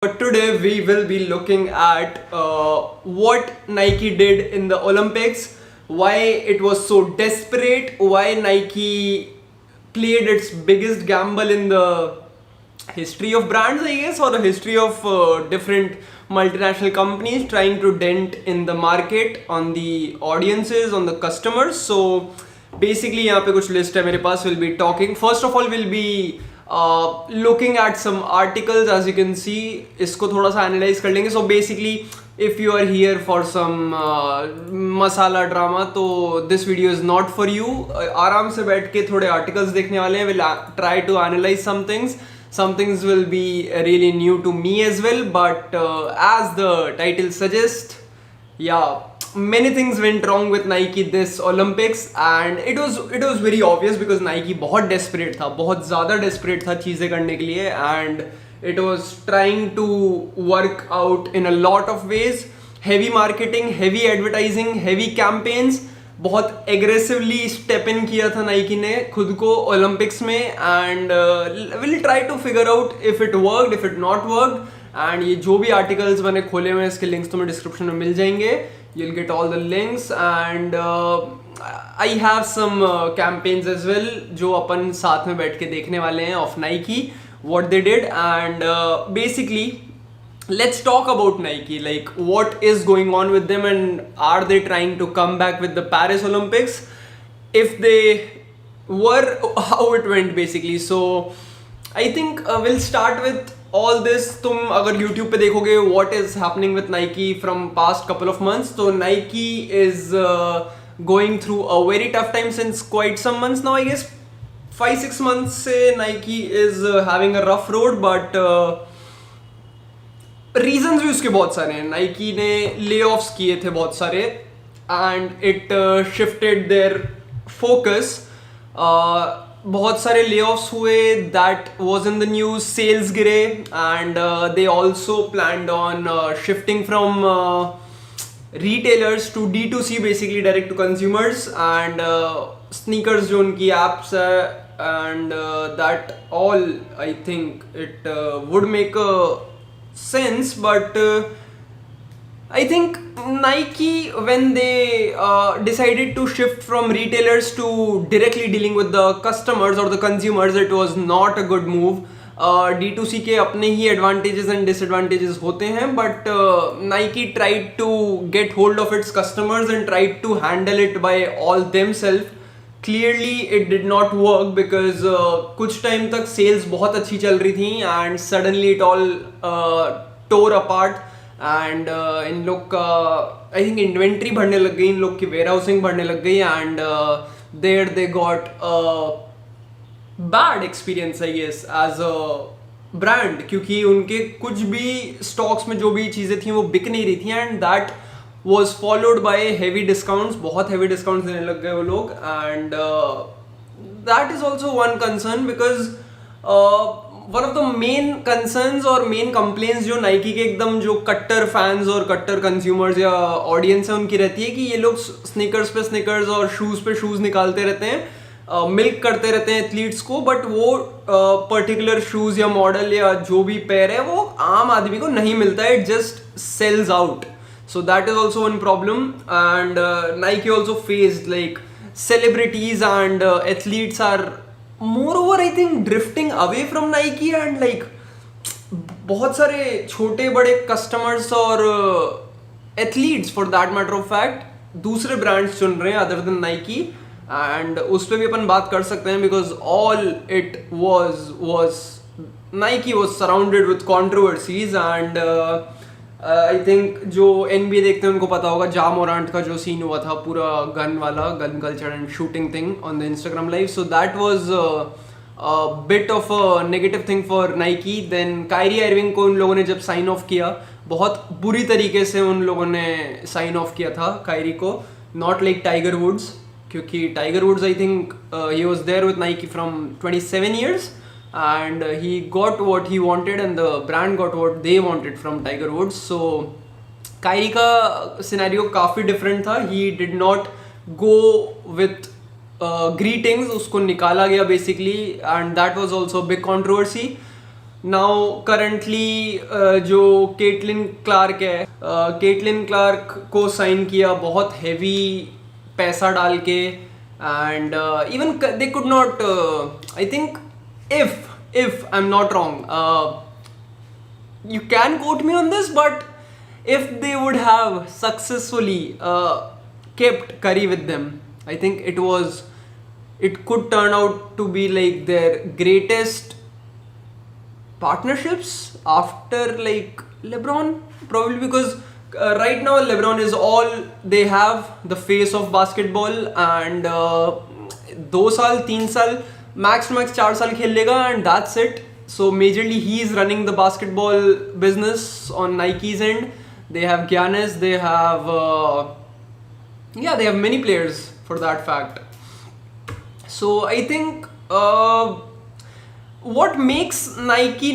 But today we will be looking at what Nike did in the Olympics, why it was so desperate, why Nike played its biggest gamble in the history of brands, I guess, or the history of different multinational companies trying to dent in the market, on the audiences, on the customers. So basically यहाँ पे कुछ list है मेरे पास. We'll be talking. First of all, we'll be looking at some articles. As you can see, इसको थोड़ा सा analyze कर लेंगे. So basically, if you are here for some masala drama, तो this video is not for you. आराम से बैठ के थोड़े articles देखने वाले हैं. We'll try to analyze some things. Some things will be really new to me as well, but as the title suggests, yeah, many things went wrong with Nike this Olympics, and it was very obvious because Nike बहुत desperate था, बहुत ज़्यादा desperate था चीज़ें करने के लिए, and it was trying to work out in a lot of ways. Heavy marketing, heavy advertising, heavy campaigns, बहुत एग्रेसिवली स्टेप इन किया था नाइकी ने खुद को ओलंपिक्स में, and will try to figure out if it worked, if it not worked. And ये जो भी आर्टिकल्स मैंने खोले हुए हैं इसके लिंक्स तुम्हें डिस्क्रिप्शन में मिल जाएंगे. You will get all the links, and I have some campaigns as well जो अपन साथ में बैठ के देखने वाले हैं of Nike, what they did. And basically let's talk about Nike, like what is going on with them, and are they trying to come back with the Paris Olympics? If they were, how it went basically. So I think we'll start with all this. तुम अगर YouTube पे देखोगे what is happening with Nike from past couple of months, तो Nike is going through a very tough time since quite some months now, I guess 5-6 months से Nike is having a rough road, but reasons भी उसके बहुत सारे हैं. Nike ने ले offs किए थे बहुत सारे, and it shifted their focus. बहुत सारे ले ऑफ्स हुए, that was in the news. Sales गिरे, and they also planned on shifting from retailers to D2C, basically direct to consumers, and sneakers जो उनकी apps है, and that all I think it would make a sense. But I think Nike, when they decided to shift from retailers to directly dealing with the customers or the consumers, it was not a good move. D2C के अपने ही advantages and disadvantages होते हैं, but Nike tried to get hold of its customers and tried to handle it by all themselves. Clearly it did not work because कुछ time तक sales बहुत अच्छी चल रही थी, and suddenly it all tore apart. And in लोग का I think inventory बढ़ने लग गई, इन लोग की वेयर हाउसिंग बढ़ने लग गई, and there they got bad experience I guess as a brand, क्योंकि उनके कुछ भी स्टॉक्स में जो भी चीज़ें थी वो बिक नहीं रही थी, and that was followed by heavy discounts. बहुत हेवी डिस्काउंट्स देने लग गए वो लोग, and that is also one concern because one of the main concerns और मेन कंप्लेंट्स जो नाइकी के एकदम जो कट्टर फैंस और कट्टर कंज्यूमर्स या ऑडियंस है उनकी रहती है कि ये लोग स्निकर्स पे स्निकर्स और शूज़ पे शूज़ निकालते रहते हैं, मिल्क करते रहते हैं एथलीट्स को, बट वो पर्टिकुलर शूज़ या मॉडल या जो भी पेयर है वो आम आदमी को नहीं मिलता है, it just sells out. So that is also one problem, and Nike also faced like celebrities and athletes are moreover I think drifting away from Nike, and like बहुत सारे छोटे बड़े customers और athletes for that matter of fact दूसरे brands चुन रहे हैं other than Nike, and उस पर भी अपन बात कर सकते हैं because all it was Nike was surrounded with controversies, and I think जो NBA देखते हैं उनको पता होगा जा मोरांट का जो सीन हुआ था पूरा गन वाला, gun culture and shooting thing on the Instagram live. So that was bit of a negative thing for Nike. Then Kyrie Irving को उन लोगों ने जब साइन ऑफ किया, बहुत बुरी तरीके से उन लोगों ने साइन ऑफ किया था कायरी को, नॉट लाइक टाइगर वुड्स, क्योंकि Tiger Woods I think he was there with Nike from 27 years, and he got what he wanted and the brand got what they wanted from Tiger Woods. So Kyrie का scenario काफ़ी different था. he did not go with greetings, उसको निकाला गया basically, and that was also a big controversy. Now currently जो Caitlin Clark है, Caitlin Clark को sign किया बहुत हैवी पैसा डाल के, and even they could not, I think, if I'm not wrong, you can quote me on this, but if they would have successfully kept Curry with them, I think it could turn out to be like their greatest partnerships after like LeBron, probably, because right now LeBron is all they have, the face of basketball, and 2 साल 3 साल max to max 4 साल खेल लेगा, and that's it. So majorly he is running the basketball business on Nike's end. They have Giannis, they have they have many players for that fact. So I think what makes Nike,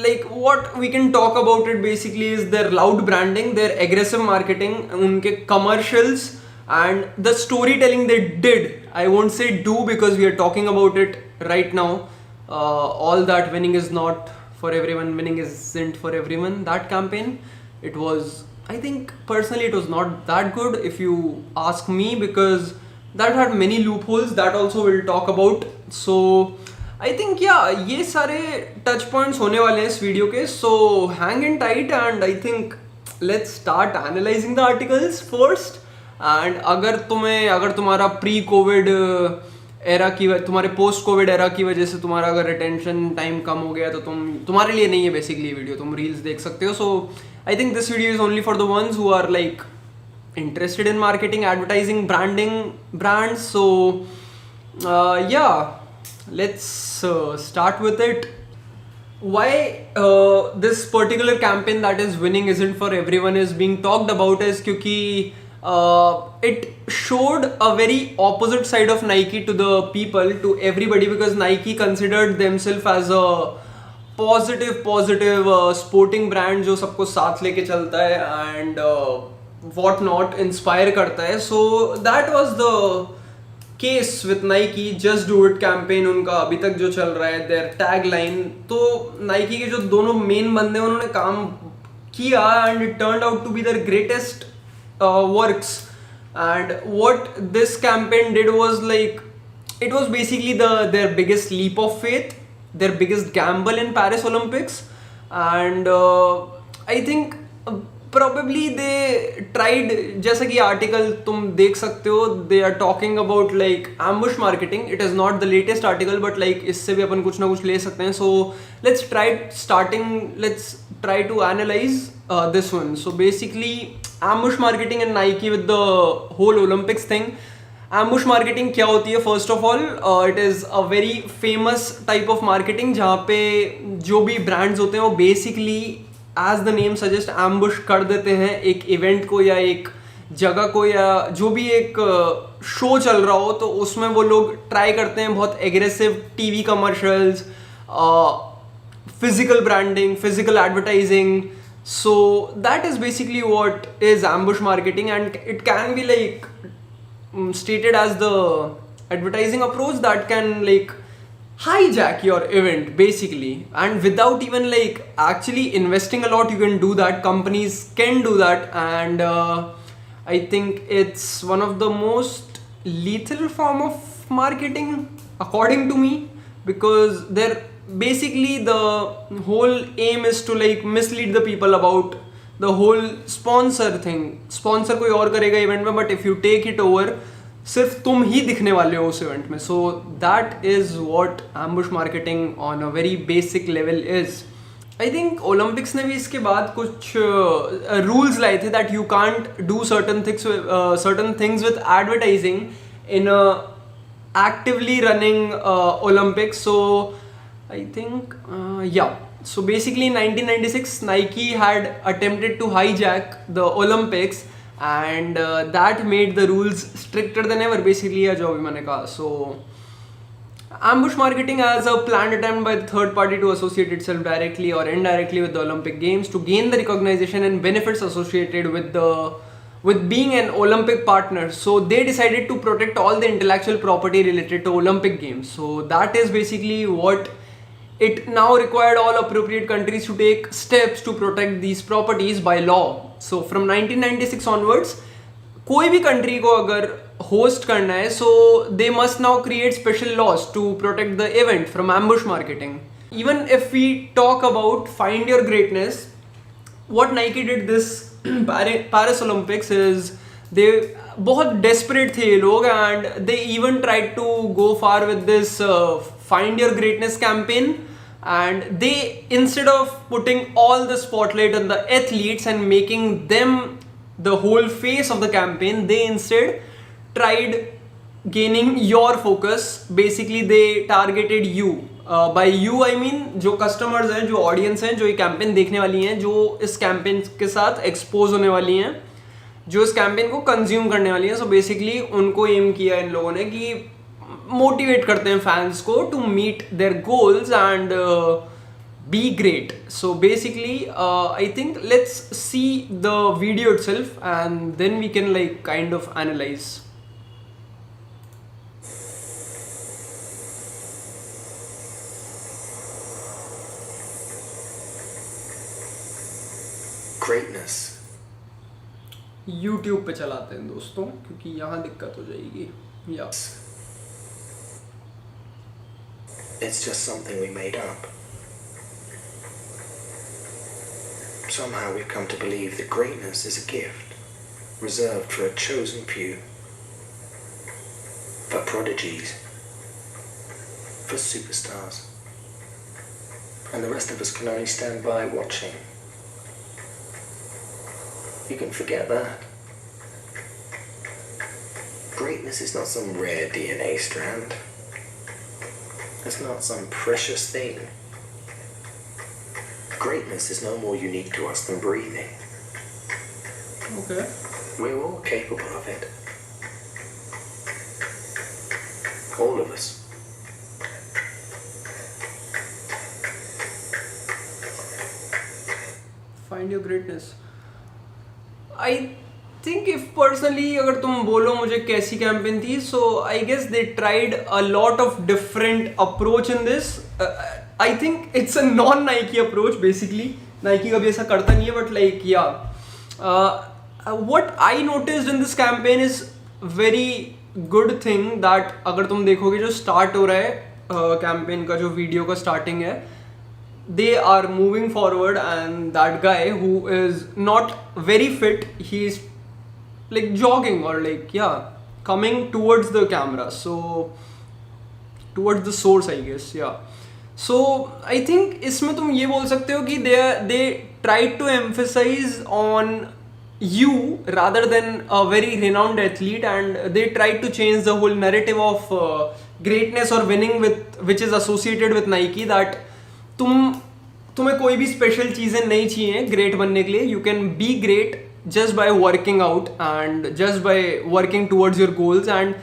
like what we can talk about it basically is their loud branding, their aggressive marketing, unke commercials, and the storytelling they did. I won't say do, because we are talking about it right now. All that winning is not for everyone, winning isn't for everyone. That campaign, it was, I think personally it was not that good if you ask me, because that had many loopholes that also we'll talk about. So I think ये सारे touch points होने वाले हैं इस video के, so hang in tight, and I think let's start analysing the articles first. And अगर तुम्हारा pre Covid era की, तुम्हारे पोस्ट कोविड एरा की वजह से तुम्हारा अगर रिटेंशन टाइम कम हो गया तो तुम्हारे लिए नहीं है बेसिकली वीडियो, तुम रील्स देख सकते हो. So I think this video is only for the ones who are like interested in marketing, advertising, branding brands. So let's start with it. Why this particular campaign that is winning isn't for everyone is being talked about is क्योंकि it showed a very opposite side of Nike to the people, to everybody, because Nike considered themselves as a positive sporting brand जो सबको साथ लेके चलता है, and what not, inspire करता है. So that was the case with Nike. Just do it campaign उनका अभी तक जो चल रहा है, देयर टैग लाइन. तो नाइकी के जो दोनों मेन बंदे उन्होंने काम किया, and it turned out to be their greatest works. And what this campaign did was like, it was basically their biggest leap of faith, their biggest gamble in Paris Olympics, and I think probably they tried, जैसा कि article तुम देख सकते हो, they are talking about like ambush marketing. It is not the latest article, but like इससे भी अपन कुछ ना कुछ ले सकते हैं. So let's try to analyze this one. So basically ambush marketing and Nike with the whole Olympics thing. Ambush marketing क्या होती है? First of all, it is a very famous type of marketing जहाँ पे जो भी brands होते हैं वो basically as the name suggest ambush कर देते हैं एक इवेंट को या एक जगह को, या जो भी एक शो चल रहा हो, तो उसमें वो लोग ट्राई करते हैं बहुत aggressive TV commercials, physical branding, physical advertising. So that is basically what is ambush marketing, and it can be like stated as the advertising approach that can like hijack your event basically, and without even like actually investing a lot you can do that. Companies can do that, and I think it's one of the most lethal form of marketing according to me, because they're basically, the whole aim is to like mislead the people about the whole sponsor thing. Sponsor कोई और करेगा event में, but if you take it over, सिर्फ तुम ही दिखने वाले हो उस इवेंट में. So that is what ambush marketing on a very basic level is. I think Olympics ने भी इसके बाद कुछ रूल्स लाए थे that you can't do certain things with advertising in actively running Olympics. So I think so basically in 1996 Nike had attempted to hijack the Olympics, and that made the rules stricter than ever basically, जो अभी मैंने कहा. So ambush marketing as a planned attempt by the third party to associate itself directly or indirectly with the Olympic Games to gain the recognition and benefits associated with being an Olympic partner. So they decided to protect all the intellectual property related to Olympic Games. So that is basically what it now required all appropriate countries to take steps to protect these properties by law. So from 1996 onwards, कोई भी country को अगर host करना है, so they must now create special laws to protect the event from ambush marketing. Even if we talk about find your greatness, what Nike did this Paris Olympics is they बहुत desperate थे ये लोग, and they even tried to go far with this find your greatness campaign. And they, instead of putting all the spotlight on the athletes and making them the whole face of the campaign, they instead tried gaining your focus. Basically they targeted you. By you I mean जो customers हैं, जो audience हैं, जो ये campaign देखने वाली हैं, जो इस campaign के साथ expose होने वाली हैं, जो इस campaign को consume करने वाली हैं. So basically उनको aim किया इन लोगों ने कि मोटिवेट करते हैं फैंस को to meet their goals and be great. So basically I think let's see the video itself and then we can like kind of analyse. Greatness. YouTube पे चलाते हैं दोस्तों, क्योंकि यहाँ दिक्कत हो जाएगी. या It's just something we made up. Somehow we've come to believe that greatness is a gift, reserved for a chosen few. For prodigies. For superstars. And the rest of us can only stand by watching. You can forget that. Greatness is not some rare DNA strand. It's not some precious thing. Greatness is no more unique to us than breathing. Okay. We're all capable of it. All of us. Find your greatness. I think if personally अगर तुम बोलो मुझे कैसी campaign थी, so I guess they tried a lot of different approach in this. I think it's a non-Nike approach basically. Nike कभी ऐसा करता नहीं है, but like yeah, what I noticed in this campaign is very good thing that अगर तुम देखोगे जो start हो रहा है campaign का, जो वीडियो का starting है, they are moving forward and that guy who is not very fit, he is like jogging or like yeah coming towards the camera, so towards the source I guess. Yeah, so I think इसमें तुम ये बोल सकते हो कि they tried to emphasize on you rather than a very renowned athlete, and they tried to change the whole narrative of greatness or winning with which is associated with Nike, that तुम्हें कोई भी special चीज़ें नहीं चाहिए great बनने के लिए. You can be great just by working out and just by working towards your goals, and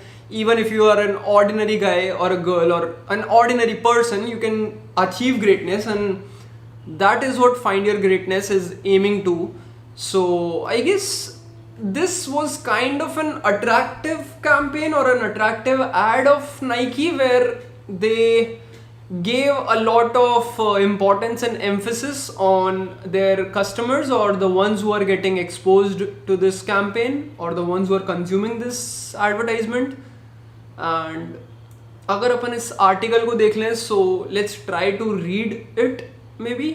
even if you are an ordinary guy or a girl or an ordinary person, you can achieve greatness, and that is what Find Your Greatness is aiming to. So I guess this was kind of an attractive campaign or an attractive ad of Nike, where they gave a lot of importance and emphasis on their customers or the ones who are getting exposed to this campaign or the ones who are consuming this advertisement. And अगर अपन इस article को देख लें, so let's try to read it maybe.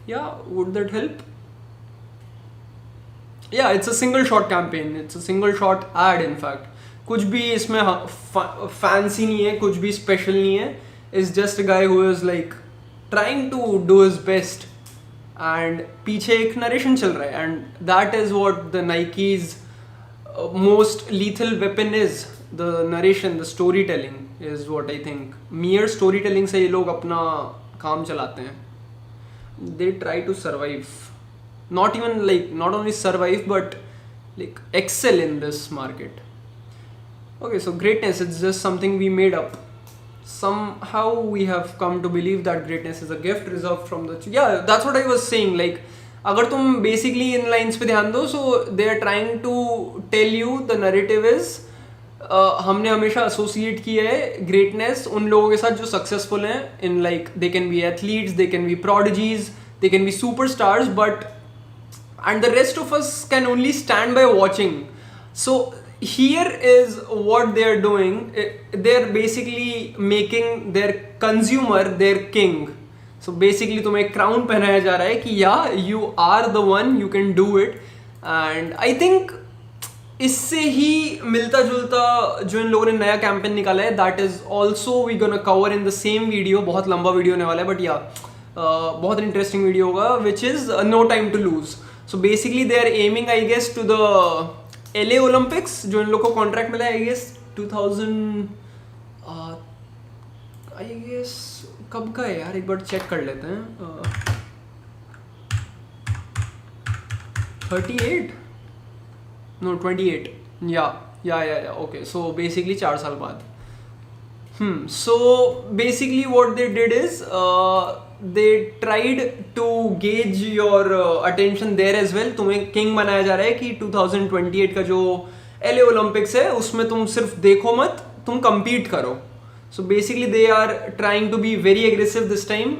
Yeah, would that help? Yeah, it's a single shot campaign, it's a single shot ad. in fact कुछ भी इसमें fancy नहीं है, कुछ भी स्पेशल नहीं है. is just a guy who is like trying to do his best, and पीछे एक narration चल रहा है, and that is what the Nike's most lethal weapon is. The narration, the storytelling is what I think. mere storytelling से ये लोग अपना काम चलाते हैं. They try to survive, not even like not only survive but like excel in this market. Okay, so greatness, it's just something we made up. Somehow we have come to believe that greatness is a gift reserved from the yeah, that's what I was saying. Like अगर तुम basically इन lines पे ध्यान दो, so they are trying to tell you, the narrative is हमने हमेशा associate किया है greatness उन लोगों के साथ जो सक्सेसफुल हैं in like they can be athletes, they can be prodigies, they can be superstars, but and the rest of us can only stand by watching. So here is what they are doing. They're basically making their consumer their king. So basically तुम्हें एक crown पहनाया जा रहा है कि yeah, you are the one, you can do it. And I think इससे ही मिलता जुलता जो इन लोगों ने नया कैंपेन निकाला है, that is also we gonna cover in the same video. बहुत लंबा वीडियो होने वाला है, बट या बहुत इंटरेस्टिंग वीडियो होगा, which is no time to lose. So basically they are aiming I guess to the LA Olympics, जो इन लोग को कॉन्ट्रैक्ट मिला है आई गेस 2000 आई गेस कब का है यार, एक बार चेक कर लेते हैं. 38 no 28 yeah okay, so basically 4 साल बाद. So basically what they did is they tried to gauge your attention there as well. तुम्हें किंग बनाया जा रहा है कि 2028 का जो LA ओलंपिक्स है उसमें तुम सिर्फ देखो मत, तुम compete करो. So basically they are trying to be very aggressive this time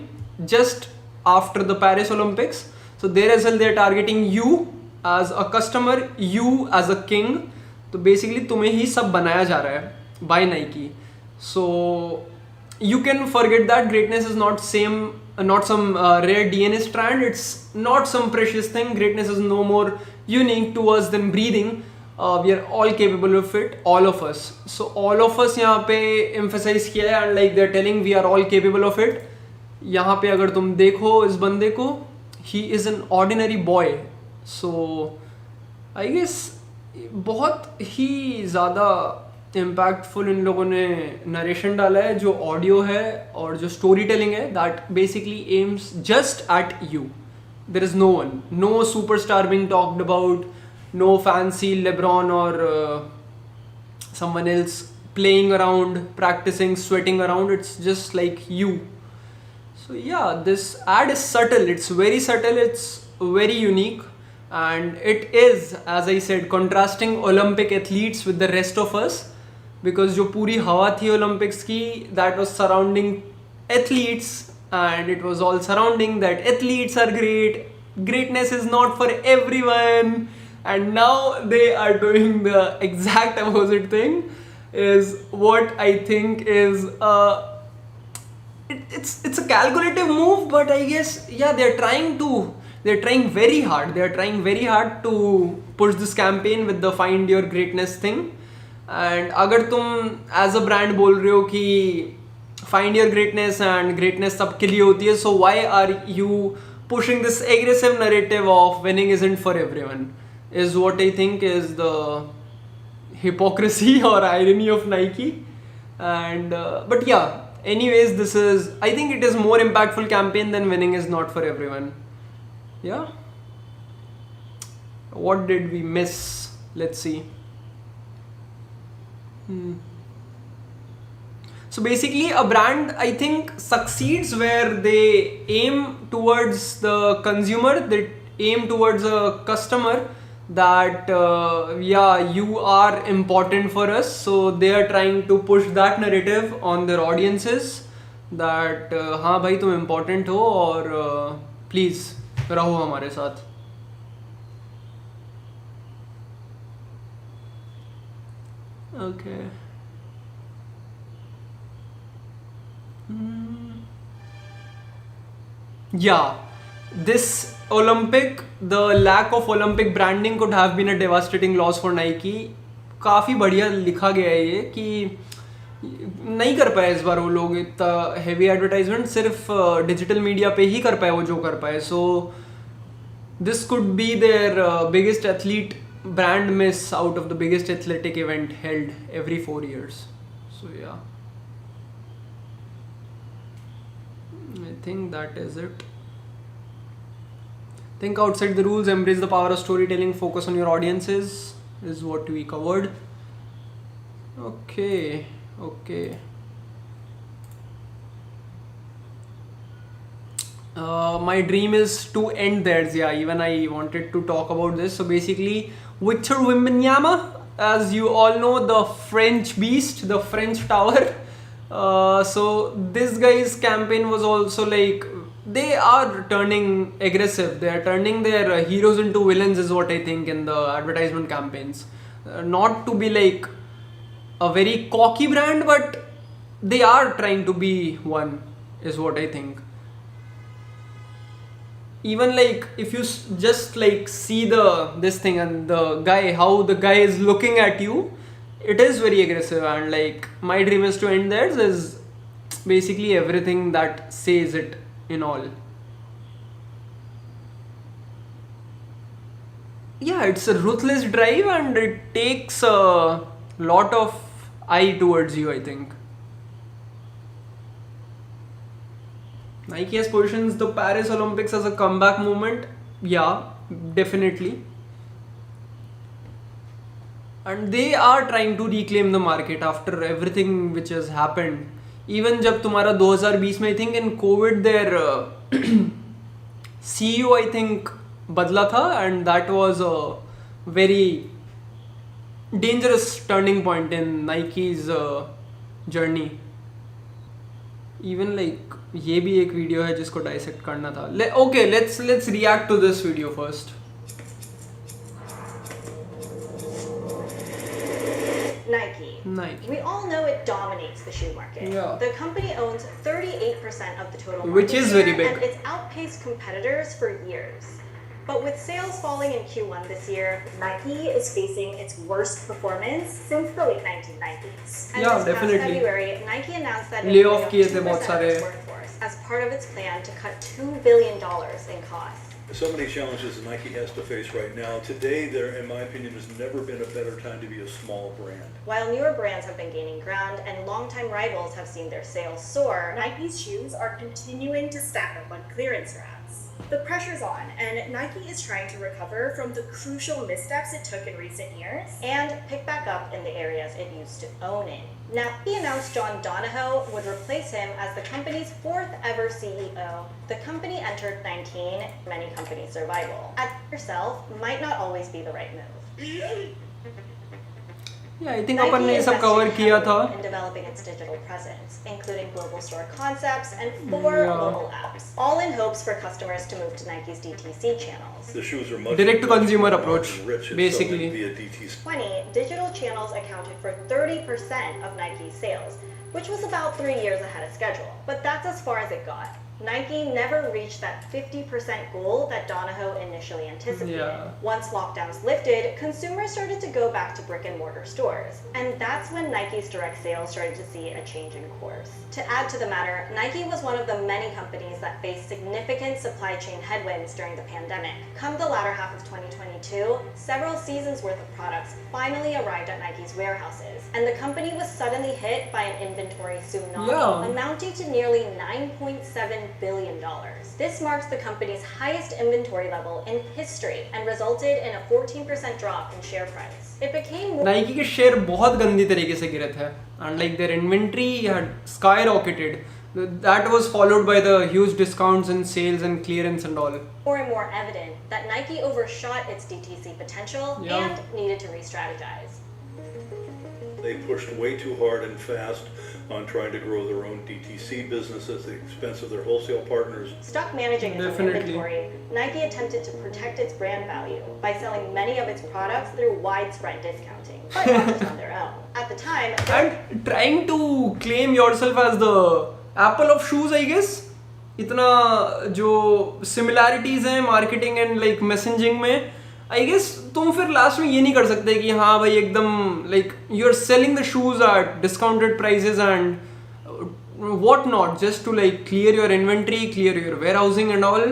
just after the Paris Olympics. So there as well they are targeting you as a customer, you as a king. तो basically तुम्हें ही सब बनाया जा रहा है by Nike. So you can forget that greatness is not some rare DNA strand. It's not some precious thing. Greatness is no more unique to us than breathing. We are all capable of it, all of us. So all of us यहाँ पे emphasize किया है, and like they're telling we are all capable of it. यहाँ पे अगर तुम देखो इस बंदे को, he is an ordinary boy. So I guess बहुत ही ज़्यादा इम्पैक्टफुल इन लोगों ने नरेशन डाला है, जो ऑडियो है और जो स्टोरी टेलिंग है, that basically aims just at you. There is no one, no superstar being talked about, no fancy LeBron और someone else playing around, practicing, sweating around. It's just like you. So yeah, this ad is subtle. It's very subtle. It's very unique. And it is, as I said, contrasting Olympic athletes with the rest of us, because जो पूरी हवा थी Olympics की, that was surrounding athletes, and it was all surrounding that athletes are great, greatness is not for everyone, and now they are doing the exact opposite thing, is what I think is it's a calculative move, but I guess yeah, they're trying very hard to push this campaign with the find your greatness thing. And अगर तुम as a brand बोल रहे हो कि find your greatness and greatness सबके लिए होती है, so why are you pushing this aggressive narrative of winning isn't for everyone, is what I think is the hypocrisy or irony of Nike. And but yeah, anyways, this is, I think it is more impactful campaign than winning is not for everyone. Yeah, what did we miss? Let's see. So basically a brand, I think, succeeds where they aim towards the consumer, they aim towards a customer, that yeah, you are important for us. So they are trying to push that narrative on their audiences, that हाँ भाई तुम important हो और please रहो हमारे साथ. Okay. Yeah, this Olympic, the lack of Olympic branding could have been a devastating loss for Nike. काफ़ी बढ़िया लिखा गया है ये कि नहीं कर पाए इस बार वो लोग इतना हेवी एडवर्टाइजमेंट, सिर्फ डिजिटल मीडिया पे ही कर पाए वो जो कर पाए. So this could be their biggest athlete brand miss out of the biggest athletic event held every 4 years. So yeah, I think that is it. Think outside the rules, embrace the power of storytelling, focus on your audiences, is what we covered. Okay. My dream is to end theirs. Yeah, even I wanted to talk about this. So basically, Victor Wembanyama, as you all know, the French beast, the French tower. So this guy's campaign was also like, they are turning aggressive. They are turning their heroes into villains, is what I think in the advertisement campaigns. Not to be like a very cocky brand, but they are trying to be one, is what I think. Even like if you just like see this thing and the guy, how the guy is looking at you, it is very aggressive. And like my dream is to end theirs is basically everything that says it in all. Yeah, it's a ruthless drive and it takes a lot of eye towards you, I think. Nike has positions the Paris Olympics as a comeback movement. Yeah, definitely. And they are trying to reclaim the market after everything which has happened. Even जब तुम्हारा 2020 में I think in COVID their CEO I think बदला था, and that was a very dangerous turning point in Nike's journey. Even like ये भी एक video है जिसको डाइसेक्ट करना था. Okay, let's react to this video first. Nike. We all know it dominates the shoe market. Yeah. The company owns 38% of the total market Which is share, very big. and it's outpaced competitors for years. But with sales falling in Q1 this year, Nike is facing its worst performance since the late 1990s. And Yeah, this definitely. past February, Nike announced that it Lay would off lay किए off थे 2% बहुत of सारे. its workforce as part of its plan to cut $2 billion in costs. So many challenges that Nike has to face right now. Today, there, in my opinion, has never been a better time to be a small brand. While newer brands have been gaining ground and longtime rivals have seen their sales soar, Nike's shoes are continuing to stack up on clearance racks. The pressure's on, and Nike is trying to recover from the crucial missteps it took in recent years. and pick back up in the areas it used to own in. Now, he announced John Donahoe would replace him as the company's fourth ever CEO. The company entered 19, many companies' survival. At yourself might not always be the right move. Yeah, I think Nike अपन ने ये सब invested cover किया था. heavily in developing its digital presence, including global store concepts and 4 Yeah. mobile apps, all in hopes for customers to move to Nike's DTC channels. The shoes are much Direct to consumer much approach, rich in basically. selling via DTC. 20, digital channels accounted for 30% of Nike's sales, which was about 3 years ahead of schedule. But that's as far as it got. Nike never reached that 50% goal that Donahoe initially anticipated. Yeah. Once lockdowns lifted, consumers started to go back to brick and mortar stores. And that's when Nike's direct sales started to see a change in course. To add to the matter, Nike was one of the many companies that faced significant supply chain headwinds during the pandemic. Come the latter half of 2022, several seasons worth of products finally arrived at Nike's warehouses. And the company was suddenly hit by an inventory tsunami, Yeah. amounting to nearly $9.7 billion. This marks the company's highest inventory level in history and resulted in a 14% drop in share price. It became more Nike के share बहुत गंदी तरीके से गिरे थे, and like their inventory had skyrocketed. That was followed by the huge discounts and sales and clearance and all. and more evident that Nike overshot its DTC potential Yeah. and needed to re-strategize. They pushed way too hard and fast on trying to grow their own DTC business at the expense of their wholesale partners. Stuck managing its own Definitely. inventory, Nike attempted to protect its brand value by selling many of its products through widespread discounting, but not just on their own. At the time, And trying to claim yourself as the Apple of shoes, I guess. इतना जो similarities हैं marketing and like messaging में, I guess तुम फिर last में ये नहीं कर सकते कि हाँ भाई एकदम like you're selling the shoes at discounted prices and what not, just to like clear your inventory, clear your warehousing and all.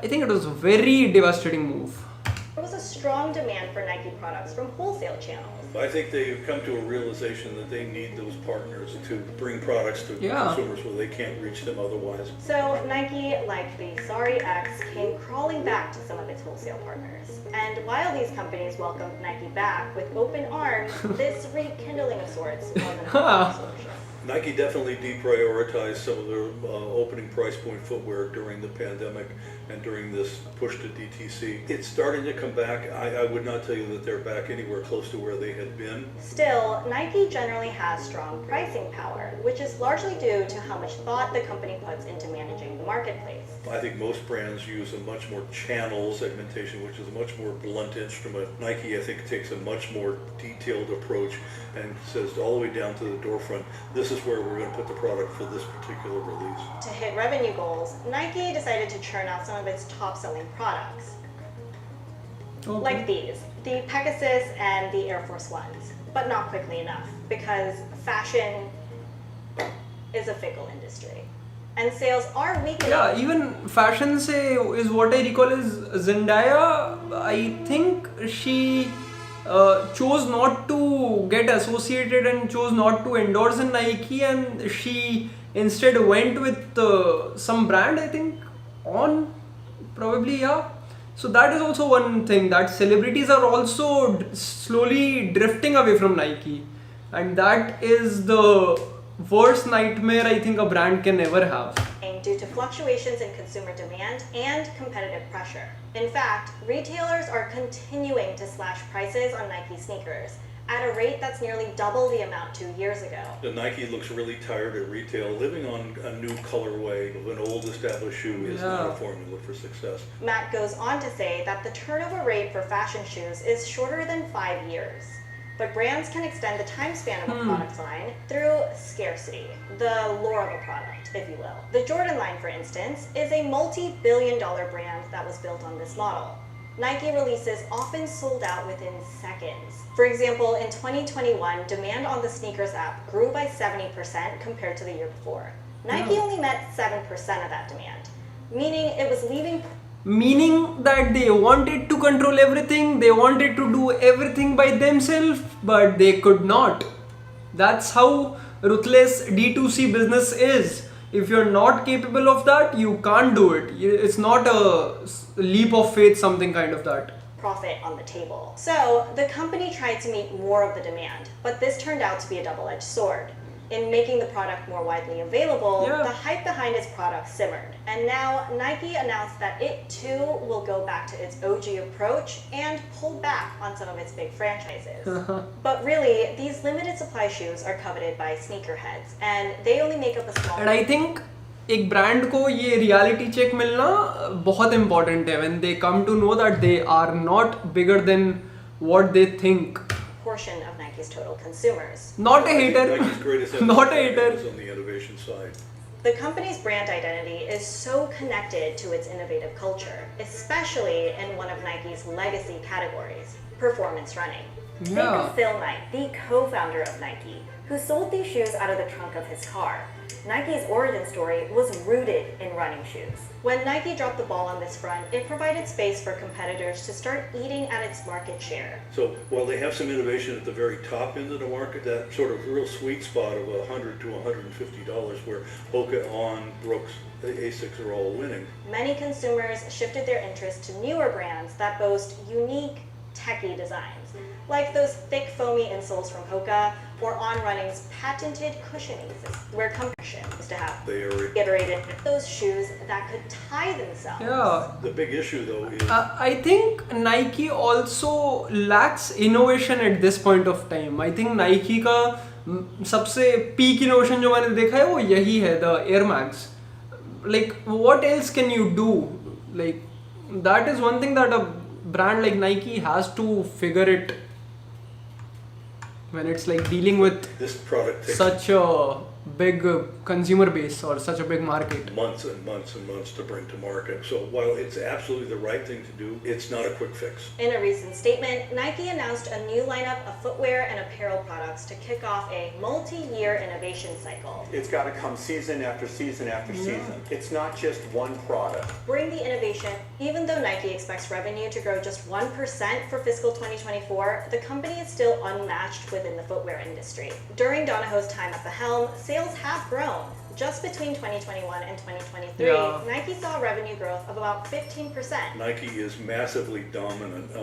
I think it was a very devastating move. there was a strong demand for Nike products from wholesale channels. I think they've come to a realization that they need those partners to bring products to Yeah. consumers where they can't reach them otherwise. So Nike, like the Sorry X, came crawling back to some of its wholesale partners. And while these companies welcomed Nike back with open arms, this rekindling of sorts wasn't a solution. Nike definitely deprioritized some of their opening price point footwear during the pandemic and during this push to DTC. It's starting to come back. I would not tell you that they're back anywhere close to where they had been. Still, Nike generally has strong pricing power, which is largely due to how much thought the company puts into managing the marketplace. I think most brands use a much more channel segmentation, which is a much more blunt instrument. Nike, I think, takes a much more detailed approach and says all the way down to the door front, this is where we're going to put the product for this particular release. To hit revenue goals, Nike decided to churn out some of its top-selling products. Like these, the Pegasus and the Air Force Ones, but not quickly enough, because fashion is a fickle industry. And sales are weakening. Yeah, even fashion say is what I recall is Zendaya. I think she chose not to get associated and chose not to endorse in Nike, and she instead went with some brand, I think, on probably, yeah. So that is also one thing, that celebrities are also slowly drifting away from Nike, and that is the worst nightmare I think a brand can ever have. Due to fluctuations in consumer demand and competitive pressure. In fact, retailers are continuing to slash prices on Nike sneakers at a rate that's nearly double the amount 2 years ago. The Nike looks really tired at retail. Living on a new colorway of an old established shoe is not a formula for success. Matt goes on to say that the turnover rate for fashion shoes is shorter than 5 years. But brands can extend the time span of a product line through scarcity, the lure of a product, if you will. The Jordan line, for instance, is a multi-billion-dollar brand that was built on this model. Nike releases often sold out within seconds. For example, in 2021, demand on the sneakers app grew by 70% compared to the year before. Nike only met 7% of that demand, meaning it was leaving. Meaning that they wanted to control everything, they wanted to do everything by themselves, but they could not. That's how ruthless D2C business is. If you're not capable of that, you can't do it. It's not a leap of faith, something kind of that. Profit on the table. So the company tried to meet more of the demand, but this turned out to be a double-edged sword. In making the product more widely available, the hype behind its product simmered. And now Nike announced that it too will go back to its OG approach and pull back on some of its big franchises. But really, these limited supply shoes are coveted by sneakerheads, and they only make up a small. And I think एक brand को ये reality check मिलना बहुत important है when they come to know that they are not bigger than what they think. Portion of Nike's total consumers. Not a hater. Nike's greatest Not a hater. is on the innovation side. The company's brand identity is so connected to its innovative culture, especially in one of Nike's legacy categories, performance running. Think of Phil Knight, the co-founder of Nike, who sold these shoes out of the trunk of his car. Nike's origin story was rooted in running shoes. When Nike dropped the ball on this front, it provided space for competitors to start eating at its market share. So while they have some innovation at the very top end of the market, that sort of real sweet spot of $100 to $150 where Hoka, On, Brooks, Asics are all winning. Many consumers shifted their interest to newer brands that boast unique, techie designs, like those thick foamy insoles from Hoka or On Running's patented cushionies, where compression was to have iterated those shoes that could tie themselves. Yeah. The big issue though is I think Nike also lacks innovation at this point of time. I think Nike का सबसे peak innovation जो मैंने देखा है वो यही है, the Air Max. Like what else can you do? Like that is one thing that a brand like Nike has to figure it when it's like dealing with this product takes such a big consumer base or such a big market. months and months and months to bring to market. So while it's absolutely the right thing to do, it's not a quick fix. In a recent statement, Nike announced a new lineup of footwear and apparel products to kick off a multi-year innovation cycle. It's got to come season after season after season. It's not just one product. Bring the innovation. Even though Nike expects revenue to grow just 1% for fiscal 2024, the company is still unmatched within the footwear industry. During Donahoe's time at the helm, sales have grown, Just between 2021 and 2023, Yeah. Nike saw revenue growth of about 15%, Nike is massively dominant,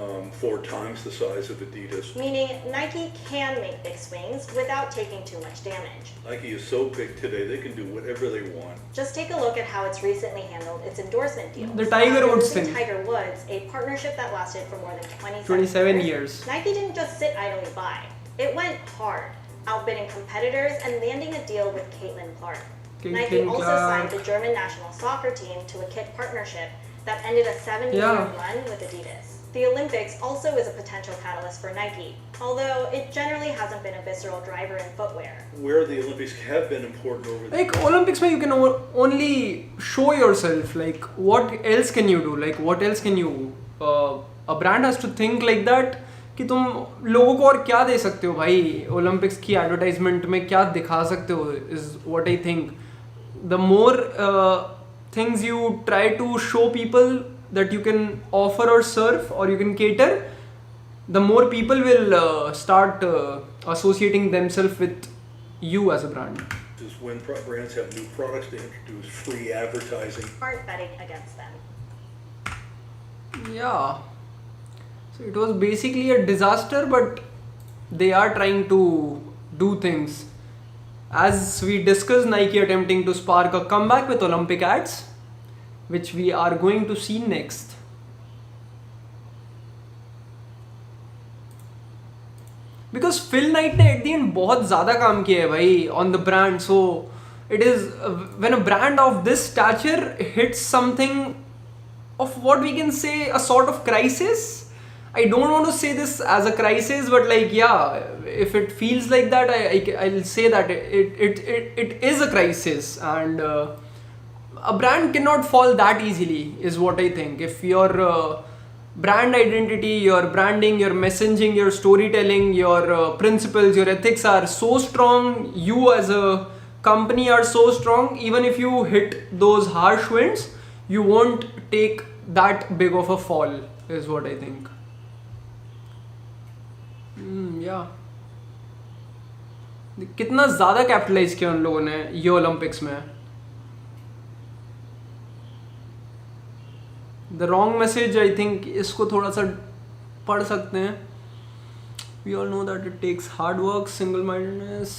4 times the size of Adidas. meaning Nike can make big swings without taking too much damage. Nike is so big today, they can do whatever they want. Just take a look at how it's recently handled its endorsement deals. The Tiger After Woods losing thing. Tiger Woods, a partnership that lasted for more than 27 years. Nike didn't just sit idly by. It went hard, outbidding competitors and landing a deal with Caitlin Clark. Nike Caitlin also Clark. signed the German national soccer team to a kit partnership that ended a 7-year Yeah. run with Adidas. The Olympics also is a potential catalyst for Nike, although it generally hasn't been a visceral driver in footwear. Where the Olympics have been important over the Like Olympics में you can only show yourself, like what else can you do, like what else can you a brand has to think like that कि तुम लोगों को और क्या दे सकते हो भाई ओलंपिक्स की एडवर्टाइजमेंट में क्या दिखा सकते हो is what I think the more things you try to show people that you can offer or serve or you can cater, the more people will start associating themselves with you as a brand. is when brands have new products to introduce free advertising. Aren't betting against them. Yeah. So it was basically a disaster, but they are trying to do things. As we discussed, Nike attempting to spark a comeback with Olympic ads, which we are going to see next. Because Phil Knight ने at the end बहुत ज़्यादा काम किया है भाई on the brand, so it is when a brand of this stature hits something of what we can say a sort of crisis. I don't want to say this as a crisis, but like yeah, if it feels like that, I'll say that it is a crisis, and a brand cannot fall that easily is what I think. If your brand identity, your branding, your messaging, your storytelling, your principles, your ethics are so strong, you as a company are so strong, even if you hit those harsh winds, you won't take that big of a fall is what I think. Yeah. कितना ज़्यादा capitalise किया उन लोगों ने ये Olympics में. The wrong message, I think, इसको थोड़ा सा पढ़ सकते हैं. We all know that it takes hard work, single-mindedness,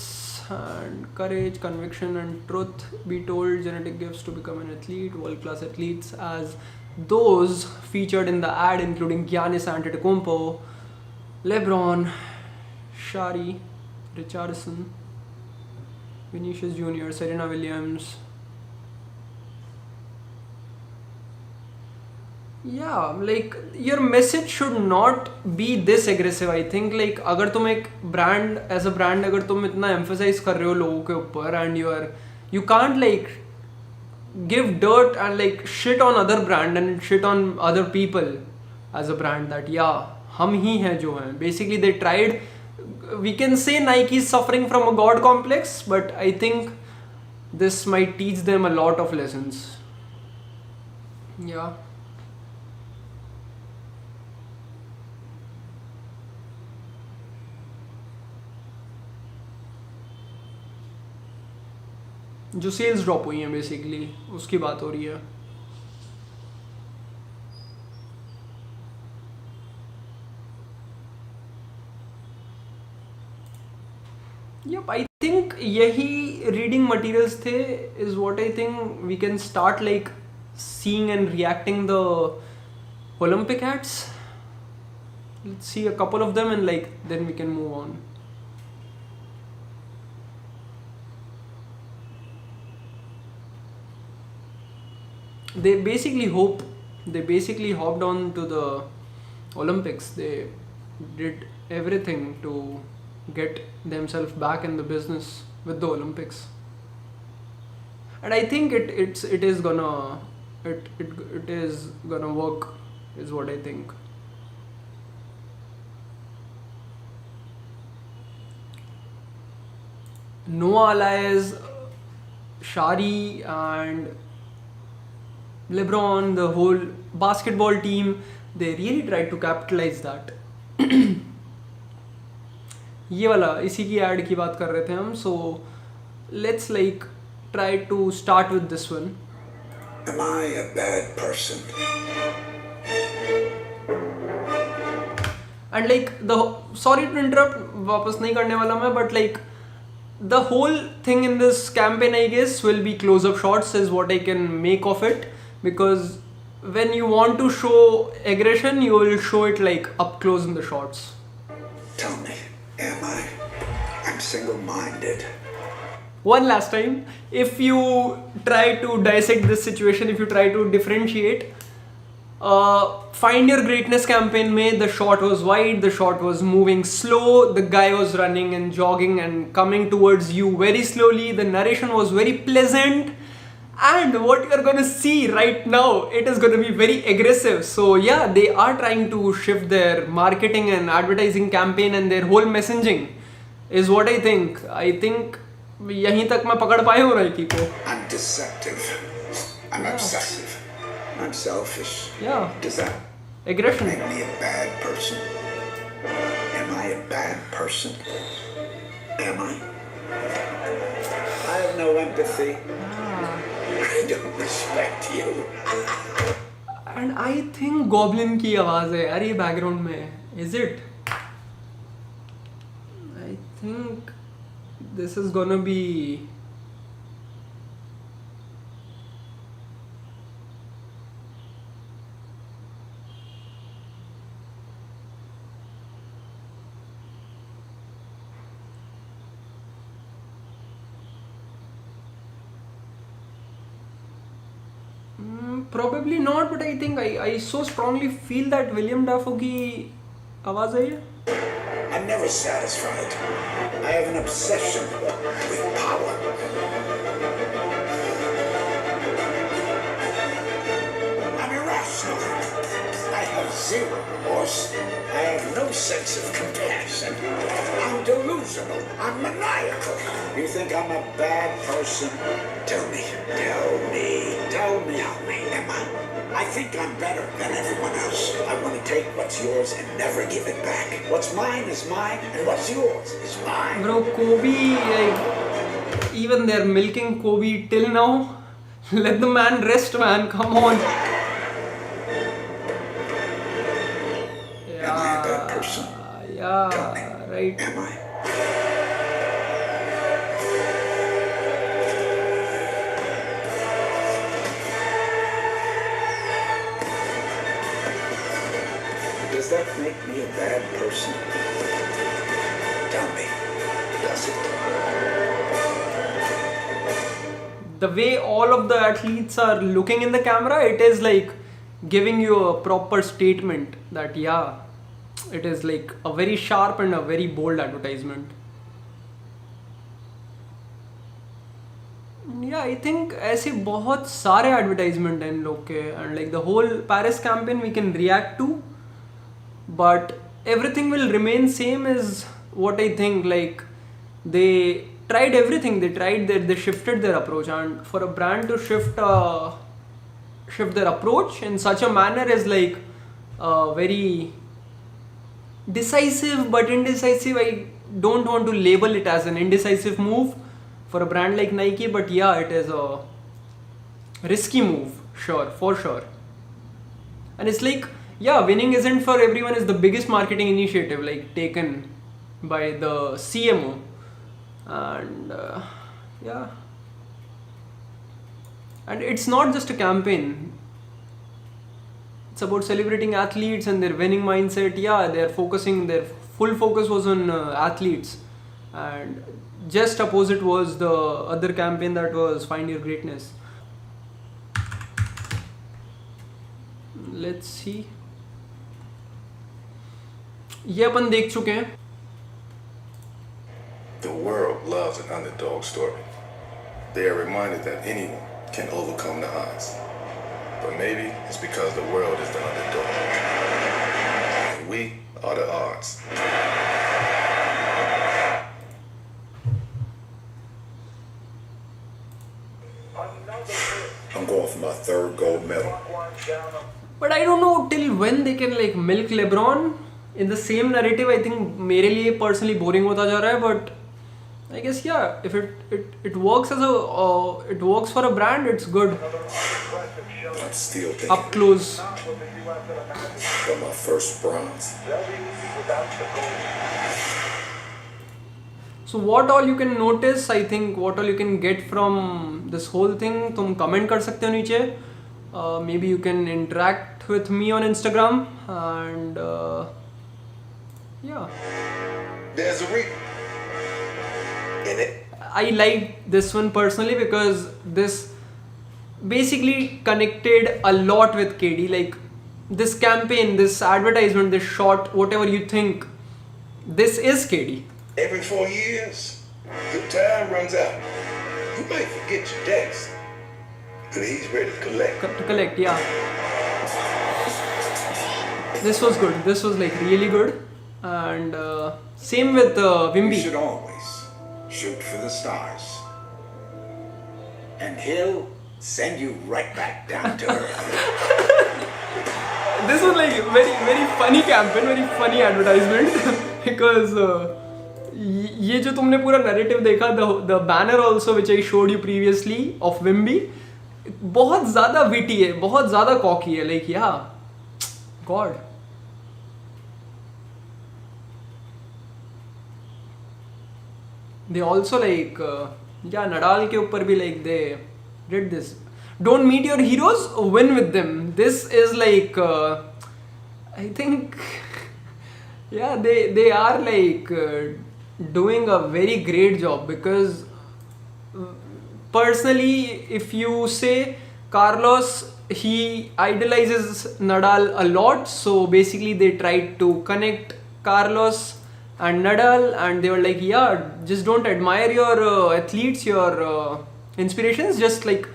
and courage, conviction, and truth. Be told genetic gifts to become an athlete. World-class athletes, as those featured in the ad, including Giannis Antetokounmpo, LeBron, Shari, Richardson, Vinicius Jr., Serena Williams. Yeah, like your message should not be this aggressive. I think like अगर तुम एक brand as a brand अगर तुम इतना emphasize कर रहे हो लोगों के ऊपर and you can't like give dirt and like shit on other brand and shit on other people as a brand that yeah हम ही हैं जो हैं. Basically they tried. We can say Nike is suffering from a god complex, but I think this might teach them a lot of lessons. Yeah. जो sales drop हुई हैं basically उसकी बात हो रही है. Yep, I think यही reading materials थे is what I think we can start like seeing and reacting the Olympic ads. Let's see a couple of them and like then we can move on. They basically hopped on to the Olympics. They did everything to get themselves back in the business with the Olympics, and I think it is gonna work is what I think. Noah Elias, Shari, and LeBron, the whole basketball team, they really tried to capitalize that. ये वाला इसी की add की बात कर रहे थे हम. So let's like try to start with this one. Am I a bad person? And like sorry to interrupt, वापस नहीं करने वाला मैं, but like the whole thing in this campaign I guess will be close-up shots is what I can make of it, because when you want to show aggression you will show it like up close in the shots. Tell me, am I? I'm single-minded. One last time, if you try to dissect this situation, if you try to differentiate, Find Your Greatness campaign mein, the shot was wide, the shot was moving slow, the guy was running and jogging and coming towards you very slowly, the narration was very pleasant, and what you're gonna see right now, it is gonna be very aggressive. So yeah, they are trying to shift their marketing and advertising campaign and their whole messaging is what I think. I think यहीं तक मैं पकड़ पाया हूँ Nike को. I'm deceptive. I'm obsessive. I'm selfish. Yeah. Does that Aggression. make me a bad person? Am I a bad person? Am I? I have no empathy. I don't respect you. And I think Goblin की आवाज है यार ये background में. Is it? I think this is gonna be. Probably not, but I think I so strongly feel that William Dafoe की आवाज है ये. I'm never satisfied. I have an obsession with power. I'm irrational. I have zero remorse. I have no sense of compassion. I'm delusional. I'm maniacal. You think I'm a bad person? Tell me. Tell me. Tell me. Tell me. Am I? I think I'm better than everyone else. I want to take what's yours and never give it back. What's mine is mine, and what's yours is mine. Bro, Kobe, like, even they're milking Kobe till now. Let the man rest, man. Come on. Am I a bad person? Yeah, right. Am I? Does that make me a bad person? Tell me, does it? The way all of the athletes are looking in the camera, it is like giving you a proper statement that yeah, it is like a very sharp and a very bold advertisement. Yeah, I think ऐसे बहुत सारे advertisement हैं इन लोग के, and like the whole Paris campaign we can react to, but everything will remain same is what I think. Like they tried everything, they shifted their approach, and for a brand to shift their approach in such a manner is like very decisive but indecisive. I don't want to label it as an indecisive move for a brand like Nike, but yeah, it is a risky move, for sure. And it's like, yeah, winning isn't for everyone is the biggest marketing initiative like taken by the CMO, and yeah, and it's not just a campaign. It's about celebrating athletes and their winning mindset. Yeah, their full focus was on athletes, and just opposite was the other campaign that was Find Your Greatness. Let's see. ये अपन देख चुके हैं. The world loves an underdog story. They are reminded that anyone can overcome the odds. But maybe it's because the world is the underdog. And we are the odds. I'm going for my third gold medal. But I don't know till when they can like milk LeBron in the same narrative. I think मेरे लिए personally boring होता जा रहा है, but I guess yeah, if it works as a it works for a brand, it's good. I'm still thinking Up close. for my first bronze. So what all you can notice, I think what all you can get from this whole thing, तुम comment कर सकते हो नीचे. Maybe you can interact with me on Instagram and yeah. There's a reason in it. I like this one personally because this basically connected a lot with KD. Like this campaign, this advertisement, this shot, whatever you think, this is KD. Every 4 years, the time runs out. You might forget your debts, but he's ready to collect. To collect, yeah. This was good. This was like really good, and same with You Wimby. should always shoot for the stars. And he'll send you right back down to earth. This was like very funny campaign, very funny advertisement because ये जो तुमने पूरा narrative देखा, the banner also which I showed you previously of Wimby, बहुत ज़्यादा witty है, बहुत ज़्यादा cocky है, like yeah, God. They also like yeah, Nadal के ऊपर भी like they did this. Don't meet your heroes, win with them. This is like I think yeah, they are like doing a very great job because personally, if you say Carlos, he idolizes Nadal a lot, so basically they tried to connect Carlos and Nadal, and they were like, yeah, just don't admire your athletes, your inspirations, just like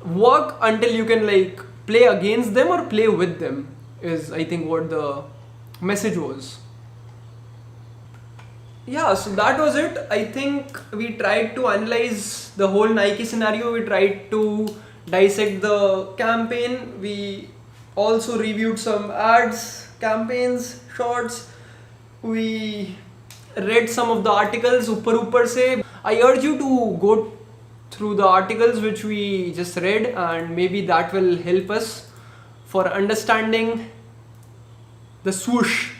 work until you can like play against them or play with them, is I think what the message was. Yeah, so that was it. I think we tried to analyze the whole Nike scenario. We tried to dissect the campaign. We also reviewed some ads, campaigns, shorts. We read some of the articles upar se. I urge you to go through the articles which we just read, and maybe that will help us for understanding the swoosh.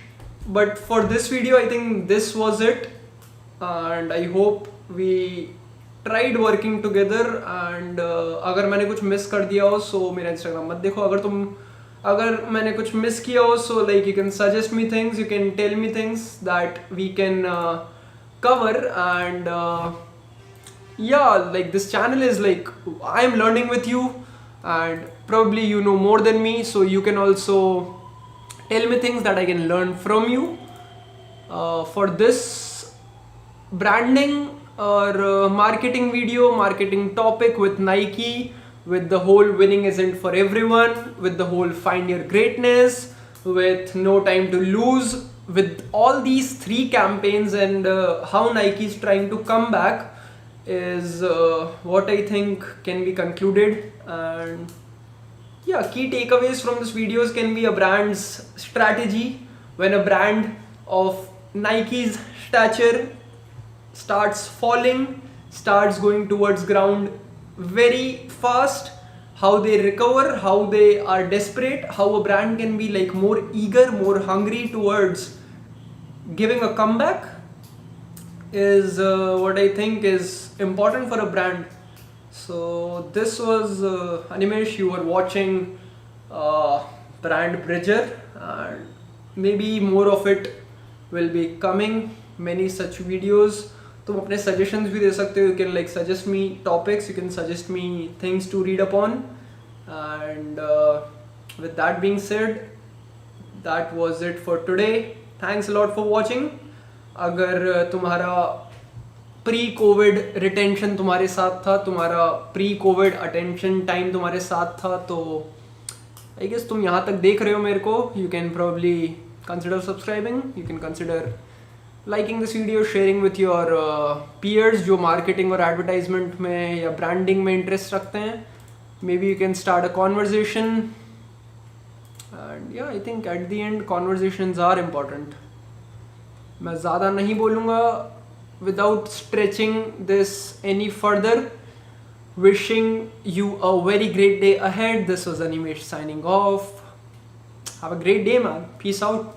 But for this video, I think this was it, and I hope we tried working together. And अगर मैंने कुछ miss कर दिया हो so मेरा Instagram मत देखो. अगर मैंने कुछ मिस किया हो so like you can suggest me things, you can tell me things that we can cover. And yeah, like this channel is like I'm learning with you, and probably you know more than me, so you can also tell me things that I can learn from you. For this branding or marketing video, marketing topic with Nike, with the whole winning isn't for everyone, with the whole find your greatness, with no time to lose, with all these three campaigns and how Nike is trying to come back is what I think can be concluded. And yeah, key takeaways from this videos can be a brand's strategy. When a brand of Nike's stature starts falling, starts going towards ground very fast, how they recover, how they are desperate, how a brand can be like more eager, more hungry towards giving a comeback is what I think is important for a brand. So this was Animesh. You were watching Brand Bridger, and maybe more of it will be coming, many such videos. तुम अपने suggestions भी दे सकते हो. You can like suggest me topics, you can suggest me things to read upon. And with that being said, that was it for today. Thanks a lot for watching. अगर तुम्हारा pre Covid retention तुम्हारे साथ था, तुम्हारा pre Covid attention time तुम्हारे साथ था, तो आई गेस तुम यहाँ तक देख रहे हो मेरे को, you can probably consider subscribing, you can consider liking this video, sharing with your peers जो मार्केटिंग और एडवर्टाइजमेंट में या ब्रांडिंग में इंटरेस्ट रखते हैं. Maybe you can start a conversation. And या I think at the end conversations are important. मैं ज़्यादा नहीं बोलूँगा. without stretching this any further, wishing you a very great day ahead. This was Animesh signing off. Have a great day, man. Peace out.